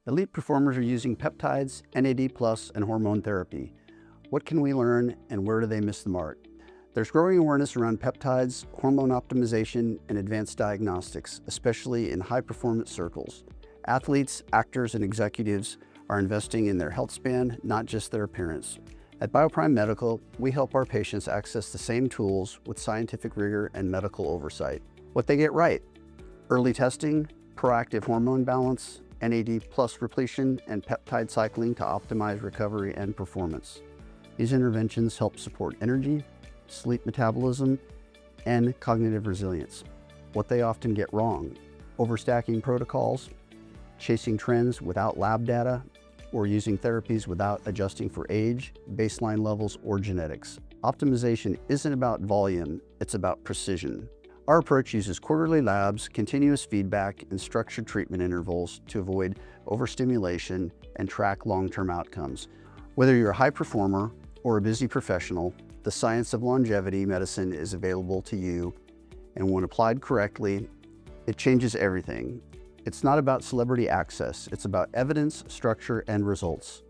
Elite performers are using peptides, NAD+, and hormone therapy. What can we learn and where do they miss the mark? There's growing awareness around peptides, hormone optimization, and advanced diagnostics, especially in high-performance circles. Athletes, actors, and executives are investing in their health span, not just their appearance. At BioPrime Medical, we help our patients access the same tools with scientific rigor and medical oversight. What they get right: early testing, proactive hormone balance, NAD+ repletion, and peptide cycling to optimize recovery and performance. These interventions help support energy, sleep metabolism, and cognitive resilience. What they often get wrong: overstacking protocols, chasing trends without lab data, or using therapies without adjusting for age, baseline levels, or genetics. Optimization isn't about volume, it's about precision. Our approach uses quarterly labs, continuous feedback, and structured treatment intervals to avoid overstimulation and track long-term outcomes. Whether you're a high performer or a busy professional, the science of longevity medicine is available to you, and when applied correctly, it changes everything. It's not about celebrity access, it's about evidence, structure, and results.